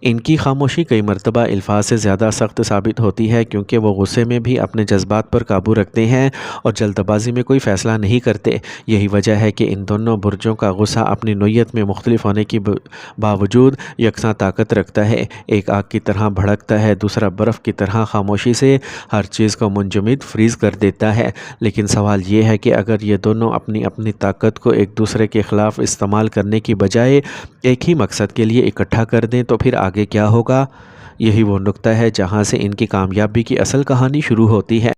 ان کی خاموشی کئی مرتبہ الفاظ سے زیادہ سخت ثابت ہوتی ہے، کیونکہ وہ غصے میں بھی اپنے جذبات پر قابو رکھتے ہیں اور جلد بازی میں کوئی فیصلہ نہیں کرتے۔ یہی وجہ ہے کہ ان دونوں برجوں کا غصہ اپنی نوعیت میں مختلف ہونے کی باوجود یکساں طاقت رکھتا ہے۔ ایک آگ کی طرح بھڑکتا ہے، دوسرا برف کی طرح خاموشی سے ہر چیز کو منجمد فریز کر دیتا ہے۔ لیکن سوال یہ ہے کہ اگر یہ دونوں اپنی اپنی طاقت کو ایک دوسرے کے خلاف استعمال کرنے کی بجائے ایک ہی مقصد کے لیے اکٹھا کر دیں تو پھر آگے کیا ہوگا؟ یہی وہ نقطہ ہے جہاں سے ان کی کامیابی کی اصل کہانی شروع ہوتی ہے۔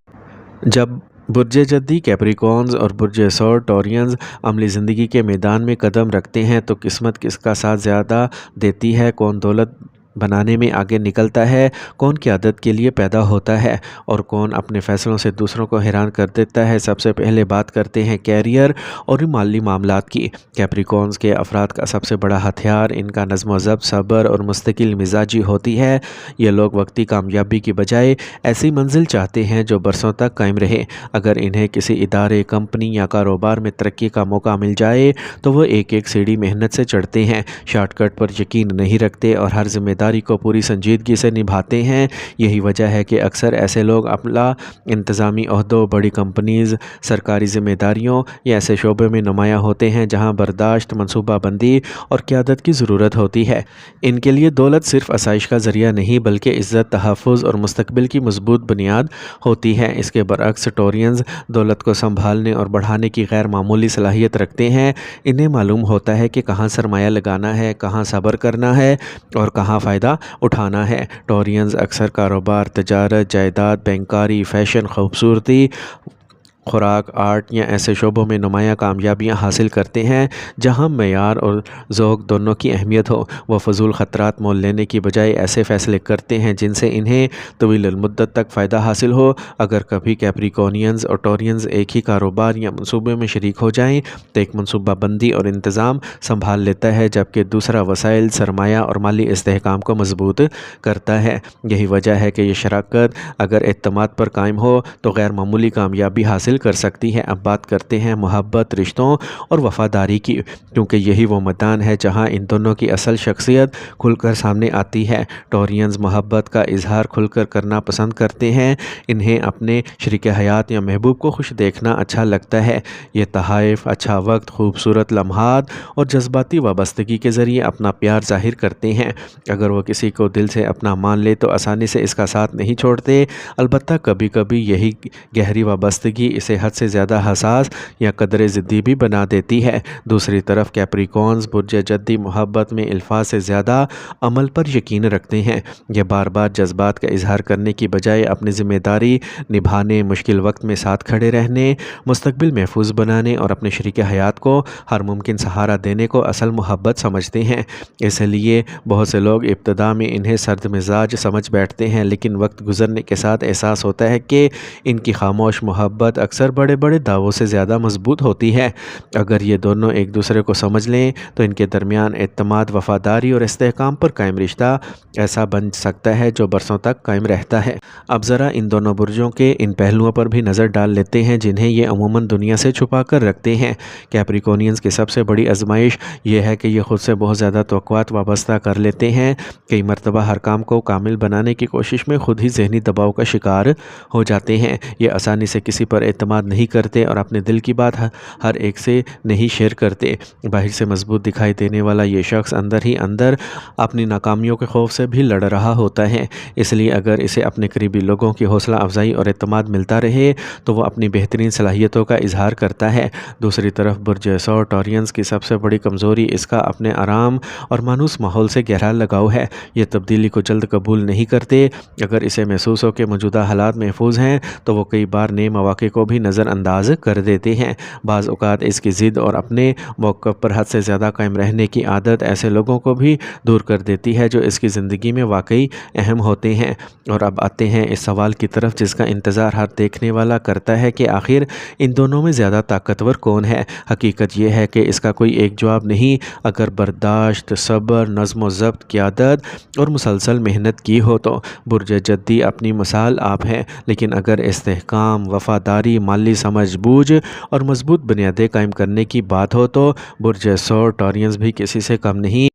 جب برج جدی کیپریکونز اور برج سور ٹورینز عملی زندگی کے میدان میں قدم رکھتے ہیں تو قسمت کس کا ساتھ زیادہ دیتی ہے؟ کون دولت بنانے میں آگے نکلتا ہے، کون قیادت کے لیے پیدا ہوتا ہے، اور کون اپنے فیصلوں سے دوسروں کو حیران کر دیتا ہے؟ سب سے پہلے بات کرتے ہیں کیریئر اور مالی معاملات کی۔ کیپریکونز کے افراد کا سب سے بڑا ہتھیار ان کا نظم و ضبط، صبر اور مستقل مزاجی ہوتی ہے۔ یہ لوگ وقتی کامیابی کی بجائے ایسی منزل چاہتے ہیں جو برسوں تک قائم رہے۔ اگر انہیں کسی ادارے، کمپنی یا کاروبار میں ترقی کا موقع مل جائے تو وہ ایک ایک سیڑھی محنت سے چڑھتے ہیں، شارٹ کٹ پر یقین نہیں رکھتے اور ہر ذمہ داری کو پوری سنجیدگی سے نبھاتے ہیں۔ یہی وجہ ہے کہ اکثر ایسے لوگ اعلیٰ انتظامی عہدوں، بڑی کمپنیز، سرکاری ذمہ داریوں یا ایسے شعبے میں نمایاں ہوتے ہیں جہاں برداشت، منصوبہ بندی اور قیادت کی ضرورت ہوتی ہے۔ ان کے لیے دولت صرف آسائش کا ذریعہ نہیں بلکہ عزت، تحفظ اور مستقبل کی مضبوط بنیاد ہوتی ہے۔ اس کے برعکس ٹورینز دولت کو سنبھالنے اور بڑھانے کی غیر معمولی صلاحیت رکھتے ہیں۔ انہیں معلوم ہوتا ہے کہ کہاں سرمایہ لگانا ہے، کہاں صبر کرنا ہے اور کہاں فائدہ اٹھانا ہے۔ ٹورینز اکثر کاروبار، تجارت، جائیداد، بینکاری، فیشن، خوبصورتی، خوراک، آرٹ یا ایسے شعبوں میں نمایاں کامیابیاں حاصل کرتے ہیں جہاں معیار اور ذوق دونوں کی اہمیت ہو۔ وہ فضول خطرات مول لینے کی بجائے ایسے فیصلے کرتے ہیں جن سے انہیں طویل المدت تک فائدہ حاصل ہو۔ اگر کبھی کیپریکونینز اور ٹورینز ایک ہی کاروبار یا منصوبے میں شریک ہو جائیں تو ایک منصوبہ بندی اور انتظام سنبھال لیتا ہے جبکہ دوسرا وسائل، سرمایہ اور مالی استحکام کو مضبوط کرتا ہے۔ یہی وجہ ہے کہ یہ شراکت اگر اعتماد پر قائم ہو تو غیر معمولی کامیابی حاصل کر سکتی ہے۔ اب بات کرتے ہیں محبت، رشتوں اور وفاداری کی، کیونکہ یہی وہ میدان ہے جہاں ان دونوں کی اصل شخصیت کھل کر سامنے آتی ہے۔ ٹورینز محبت کا اظہار کھل کر کرنا پسند کرتے ہیں۔ انہیں اپنے شریک حیات یا محبوب کو خوش دیکھنا اچھا لگتا ہے۔ یہ تحائف، اچھا وقت، خوبصورت لمحات اور جذباتی وابستگی کے ذریعے اپنا پیار ظاہر کرتے ہیں۔ اگر وہ کسی کو دل سے اپنا مان لے تو آسانی سے اس کا ساتھ نہیں چھوڑتے، البتہ کبھی کبھی یہی گہری وابستگی اسے حد سے زیادہ حساس یا قدرے ضدی بھی بنا دیتی ہے۔ دوسری طرف کیپریکونز برج جدی محبت میں الفاظ سے زیادہ عمل پر یقین رکھتے ہیں۔ یہ بار بار جذبات کا اظہار کرنے کی بجائے اپنی ذمہ داری نبھانے، مشکل وقت میں ساتھ کھڑے رہنے، مستقبل محفوظ بنانے اور اپنے شریک حیات کو ہر ممکن سہارا دینے کو اصل محبت سمجھتے ہیں۔ اس لیے بہت سے لوگ ابتدا میں انہیں سرد مزاج سمجھ بیٹھتے ہیں، لیکن وقت گزرنے کے ساتھ احساس ہوتا ہے کہ ان کی خاموش محبت اکثر بڑے بڑے دعووں سے زیادہ مضبوط ہوتی ہے۔ اگر یہ دونوں ایک دوسرے کو سمجھ لیں تو ان کے درمیان اعتماد، وفاداری اور استحکام پر قائم رشتہ ایسا بن سکتا ہے جو برسوں تک قائم رہتا ہے۔ اب ذرا ان دونوں برجوں کے ان پہلوؤں پر بھی نظر ڈال لیتے ہیں جنہیں یہ عموماً دنیا سے چھپا کر رکھتے ہیں۔ کیپریکونینز کی سب سے بڑی آزمائش یہ ہے کہ یہ خود سے بہت زیادہ توقعات وابستہ کر لیتے ہیں۔ کئی مرتبہ ہر کام کو کامل بنانے کی کوشش میں خود ہی ذہنی دباؤ کا شکار ہو جاتے ہیں۔ یہ آسانی سے کسی پر اعتماد نہیں کرتے اور اپنے دل کی بات ہر ایک سے نہیں شیئر کرتے۔ باہر سے مضبوط دکھائی دینے والا یہ شخص اندر ہی اندر اپنی ناکامیوں کے خوف سے بھی لڑ رہا ہوتا ہے۔ اس لیے اگر اسے اپنے قریبی لوگوں کی حوصلہ افزائی اور اعتماد ملتا رہے تو وہ اپنی بہترین صلاحیتوں کا اظہار کرتا ہے۔ دوسری طرف برج سور ٹورینز کی سب سے بڑی کمزوری اس کا اپنے آرام اور مانوس ماحول سے گہرا لگاؤ ہے۔ یہ تبدیلی کو جلد قبول نہیں کرتے۔ اگر اسے محسوس ہو کہ موجودہ حالات محفوظ ہیں تو وہ کئی بار نئے مواقع کو بھی نظر انداز کر دیتے ہیں۔ بعض اوقات اس کی ضد اور اپنے موقف پر حد سے زیادہ قائم رہنے کی عادت ایسے لوگوں کو بھی دور کر دیتی ہے جو اس کی زندگی میں واقعی اہم ہوتے ہیں۔ اور اب آتے ہیں اس سوال کی طرف جس کا انتظار ہر دیکھنے والا کرتا ہے کہ آخر ان دونوں میں زیادہ طاقتور کون ہے؟ حقیقت یہ ہے کہ اس کا کوئی ایک جواب نہیں۔ اگر برداشت، صبر، نظم و ضبط، قیادت اور مسلسل محنت کی ہو تو برج جدی اپنی مثال آپ ہے، لیکن اگر استحکام، وفاداری، مالی سمجھ بوجھ اور مضبوط بنیادیں قائم کرنے کی بات ہو تو برج سور ٹورینز بھی کسی سے کم نہیں۔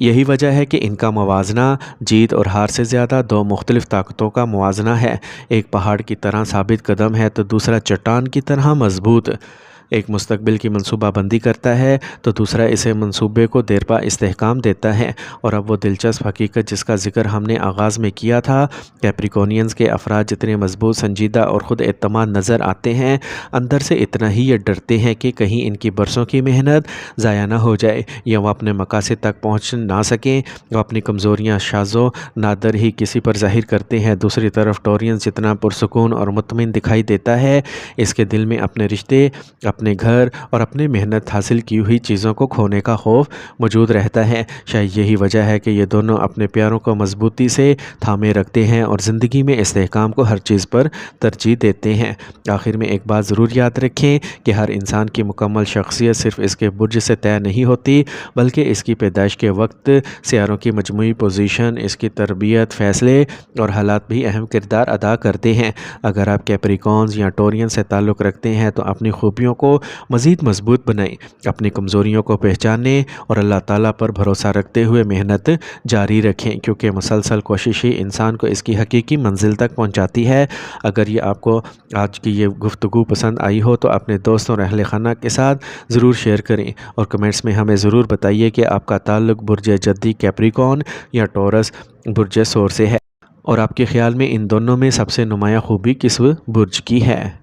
یہی وجہ ہے کہ ان کا موازنہ جیت اور ہار سے زیادہ دو مختلف طاقتوں کا موازنہ ہے۔ ایک پہاڑ کی طرح ثابت قدم ہے تو دوسرا چٹان کی طرح مضبوط۔ ایک مستقبل کی منصوبہ بندی کرتا ہے تو دوسرا اسے منصوبے کو دیرپا استحکام دیتا ہے۔ اور اب وہ دلچسپ حقیقت جس کا ذکر ہم نے آغاز میں کیا تھا، کیپریکونینز کے افراد جتنے مضبوط، سنجیدہ اور خود اعتماد نظر آتے ہیں، اندر سے اتنا ہی یہ ڈرتے ہیں کہ کہیں ان کی برسوں کی محنت ضائع نہ ہو جائے یا وہ اپنے مقاصد تک پہنچ نہ سکیں۔ وہ اپنی کمزوریاں شاذ و نادر ہی کسی پر ظاہر کرتے ہیں۔ دوسری طرف ٹورینز جتنا پرسکون اور مطمئن دکھائی دیتا ہے، اس کے دل میں اپنے رشتے، اپنے گھر اور اپنے محنت حاصل کی ہوئی چیزوں کو کھونے کا خوف موجود رہتا ہے۔ شاید یہی وجہ ہے کہ یہ دونوں اپنے پیاروں کو مضبوطی سے تھامے رکھتے ہیں اور زندگی میں استحکام کو ہر چیز پر ترجیح دیتے ہیں۔ آخر میں ایک بات ضرور یاد رکھیں کہ ہر انسان کی مکمل شخصیت صرف اس کے برج سے طے نہیں ہوتی، بلکہ اس کی پیدائش کے وقت سیاروں کی مجموعی پوزیشن، اس کی تربیت، فیصلے اور حالات بھی اہم کردار ادا کرتے ہیں۔ اگر آپ کیپریکونز یا ٹورین سے تعلق رکھتے ہیں تو اپنی خوبیوں کو مزید مضبوط بنائیں، اپنی کمزوریوں کو پہچانیں اور اللہ تعالیٰ پر بھروسہ رکھتے ہوئے محنت جاری رکھیں، کیونکہ مسلسل کوشش ہی انسان کو اس کی حقیقی منزل تک پہنچاتی ہے۔ اگر یہ آپ کو آج کی یہ گفتگو پسند آئی ہو تو اپنے دوستوں اور اہل خانہ کے ساتھ ضرور شیئر کریں اور کمنٹس میں ہمیں ضرور بتائیے کہ آپ کا تعلق برج جدی کیپریکون یا ٹورس برج ثور سے ہے، اور آپ کے خیال میں ان دونوں میں سب سے نمایاں خوبی کس برج کی ہے۔